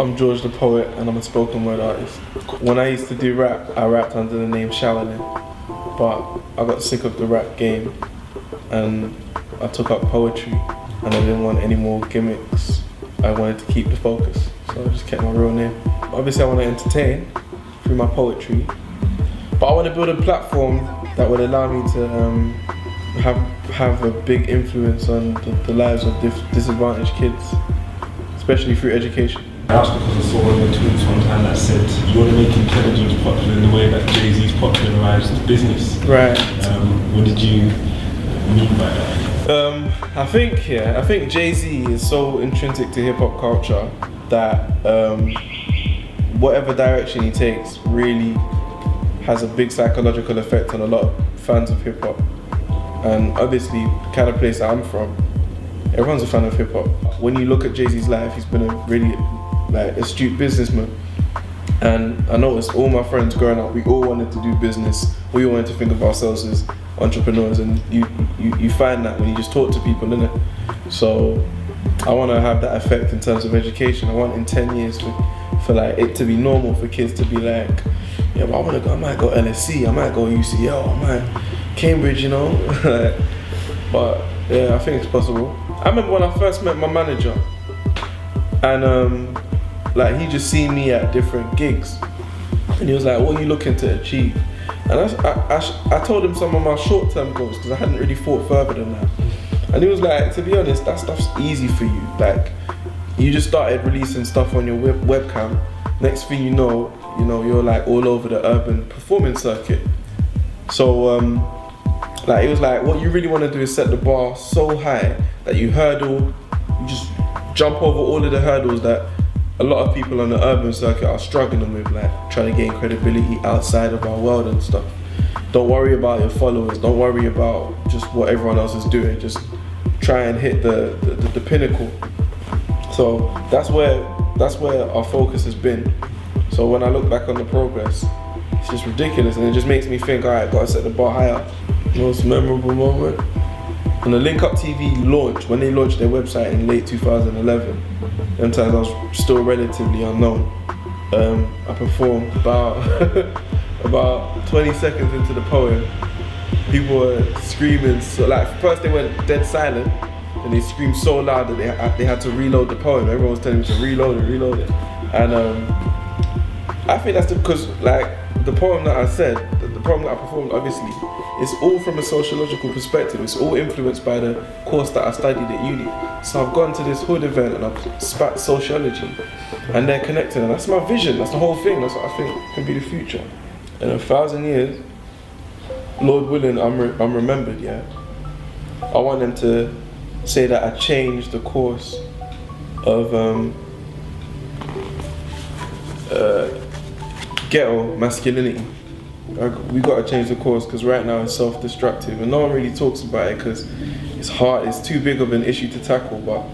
I'm George the Poet and I'm a spoken word artist. When I used to do rap, I rapped under the name Shallowlin, but I got sick of the rap game and I took up poetry and I didn't want any more gimmicks. I wanted to keep the focus, so I just kept my real name. Obviously I want to entertain through my poetry, but I want to build a platform that would allow me to have a big influence on the lives of disadvantaged kids, especially through education. I asked because I saw one of your tweets one time that said you want to make intelligence popular in the way that Jay-Z's popularized business. Right. What did you mean by that? I think Jay-Z is so intrinsic to hip-hop culture that whatever direction he takes really has a big psychological effect on a lot of fans of hip-hop. And obviously, the kind of place I'm from, everyone's a fan of hip-hop. When you look at Jay-Z's life, he's been a really astute businessman. And I noticed all my friends growing up, we all wanted to do business. We all wanted to think of ourselves as entrepreneurs, and you find that when you just talk to people, innit? So I want to have that effect in terms of education. I want in 10 years for like it to be normal for kids to be like, yeah, but I might go LSE, I might go UCL, I might Cambridge, you know? But yeah, I think it's possible. I remember when I first met my manager, and like he just seen me at different gigs, and he was like, what are you looking to achieve? And I told him some of my short-term goals because I hadn't really thought further than that. And he was like, to be honest, that stuff's easy for you. Like, you just started releasing stuff on your webcam. Next thing you know, you're like all over the urban performing circuit. So, like, it was like, what you really want to do is set the bar so high that you just jump over all of the hurdles that a lot of people on the urban circuit are struggling with, like trying to gain credibility outside of our world and stuff. Don't worry about your followers, don't worry about just what everyone else is doing, just try and hit the pinnacle. So that's where our focus has been. So when I look back on the progress, it's just ridiculous, and it just makes me think, alright, gotta set the bar higher. Most memorable moment? When the Link Up TV launched, when they launched their website in late 2011, them times I was still relatively unknown. I performed about 20 seconds into the poem. People were screaming, so like first they went dead silent, and they screamed so loud that they had to reload the poem. Everyone was telling me to reload it. And I think that's because like the poem that I said, the poem that I performed, obviously, it's all from a sociological perspective. It's all influenced by the course that I studied at uni. So I've gone to this hood event and I've spat sociology, and they're connected, and that's my vision, that's the whole thing, that's what I think can be the future. In 1,000 years, Lord willing, I'm remembered, yeah? I want them to say that I changed the course of ghetto masculinity. We gotta change the course, because right now it's self-destructive and no one really talks about it because it's hard, it's too big of an issue to tackle. But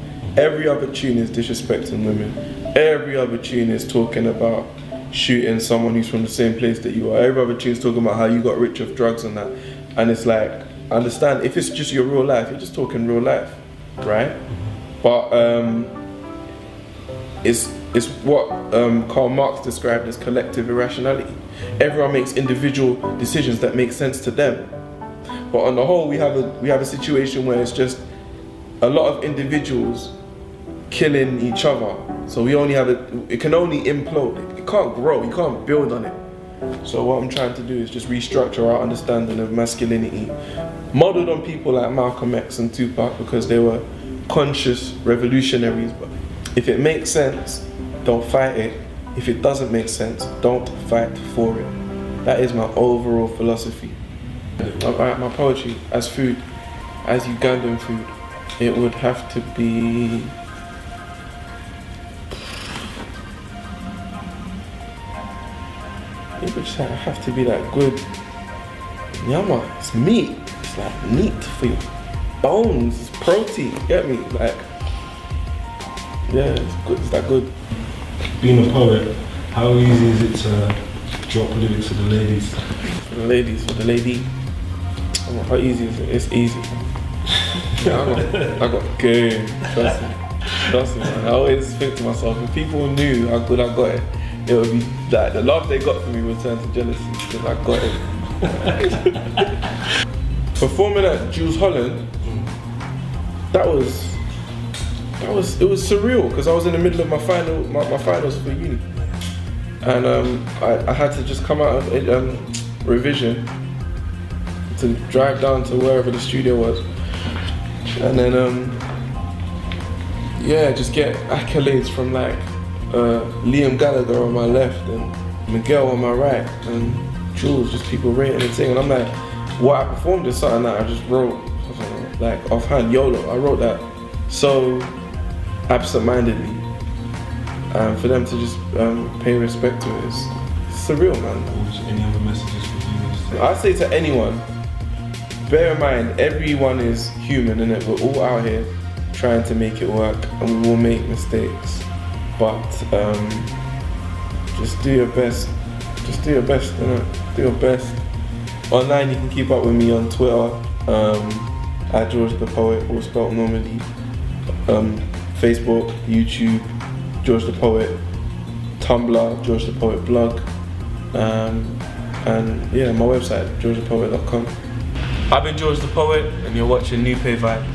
every other tune is disrespecting women. Every other tune is talking about shooting someone who's from the same place that you are. Every other tune is talking about how you got rich off drugs and that. And it's like, I understand if it's just your real life, you're just talking real life, right? But it's what Karl Marx described as collective irrationality. Everyone makes individual decisions that make sense to them. But on the whole, we have a situation where it's just a lot of individuals killing each other. So we only have it can only implode. It can't grow, you can't build on it. So what I'm trying to do is just restructure our understanding of masculinity, modeled on people like Malcolm X and Tupac, because they were conscious revolutionaries. But if it makes sense, don't fight it. If it doesn't make sense, don't fight for it. That is my overall philosophy. My poetry as food, as Ugandan food, it would have to be... It would just have to be like good. Yeah, man, it's meat. It's like meat for your bones. It's protein. Get me? Like, yeah, it's good. It's that good. Being a poet, how easy is it to drop lyrics to the ladies? For the lady. How easy is it? It's easy. Yeah, I got game. Trust me. Trust me, man. I always think to myself, if people knew how good I got it, it would be like the love they got for me would turn to jealousy because I got it. Performing at Jules Holland, it was surreal because I was in the middle of my finals for uni, and I had to just come out of revision to drive down to wherever the studio was, and then just get accolades from like Liam Gallagher on my left and Miguel on my right, and Jules, just people rating the thing, and I'm like, what I performed is something that I just wrote like offhand, YOLO. I wrote that so absent-mindedly, and for them to just pay respect to it is surreal, man. Any other messages for you? I say to anyone, bear in mind everyone is human, innit? We're all out here trying to make it work, and we will make mistakes, but just do your best. Just do your best, innit? Do your best. Online, you can keep up with me on Twitter, at George the Poet, all spelled normally. Facebook, YouTube, George the Poet, Tumblr, George the Poet blog, and yeah, my website, georgethepoet.com. I've been George the Poet, and you're watching Nupé Vibes.